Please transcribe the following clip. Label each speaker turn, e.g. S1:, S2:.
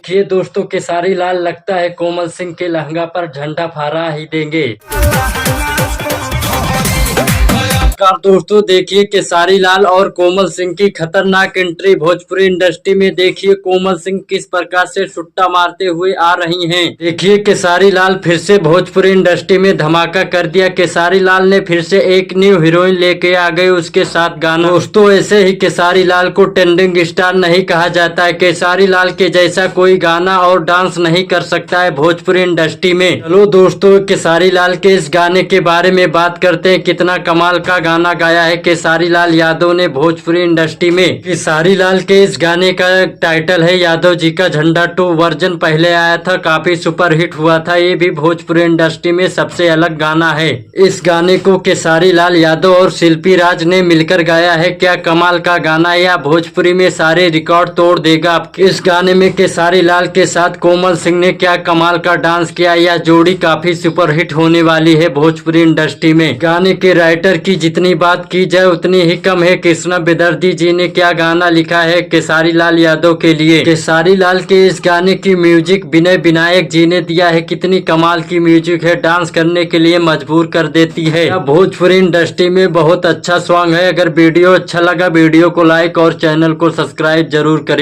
S1: देखिए दोस्तों, केसारी लाल लगता है कोमल सिंह के लहंगा पर झंडा फहरा ही देंगे। नमस्कार दोस्तों, देखिए केसारी लाल और कोमल सिंह की खतरनाक एंट्री भोजपुरी इंडस्ट्री में। देखिए कोमल सिंह किस प्रकार से सुट्टा मारते हुए आ रही हैं। देखिए केसारी लाल फिर से भोजपुरी इंडस्ट्री में धमाका कर दिया। केसारी लाल ने फिर से एक न्यू हीरोइन लेके आ गए, उसके साथ गाना। दोस्तों ऐसे ही केसारी लाल को ट्रेंडिंग स्टार नहीं कहा जाता है। केसारी लाल के जैसा कोई गाना और डांस नहीं कर सकता है भोजपुरी इंडस्ट्री में। चलो दोस्तों, केसारी लाल के इस गाने के बारे में बात करते हैं। कितना कमाल का गाना गाया है केसारी लाल यादव ने भोजपुरी इंडस्ट्री में। केसारी लाल के इस गाने का टाइटल है यादव जी का झंडा 2। वर्जन पहले आया था, काफी सुपरहिट हुआ था। ये भी भोजपुरी इंडस्ट्री में सबसे अलग गाना है। इस गाने को केसारी लाल यादव और शिल्पी राज ने मिलकर गाया है। क्या कमाल का गाना है, या भोजपुरी में सारे रिकॉर्ड तोड़ देगा। इस गाने में केसारी लाल के साथ कोमल सिंह ने क्या कमाल का डांस किया। यह जोड़ी काफी सुपरहिट होने वाली है भोजपुरी इंडस्ट्री में। गाने के राइटर की जितनी बात की जाए उतनी ही कम है। कृष्णा बेदर्दी जी ने क्या गाना लिखा है केसारी लाल यादव के लिए। केसारी लाल के इस गाने की म्यूजिक विनय विनायक जी ने दिया है। कितनी कमाल की म्यूजिक है, डांस करने के लिए मजबूर कर देती है। भोजपुरी इंडस्ट्री में बहुत अच्छा सॉन्ग है। अगर वीडियो अच्छा लगा वीडियो को लाइक और चैनल को सब्सक्राइब जरूर करें।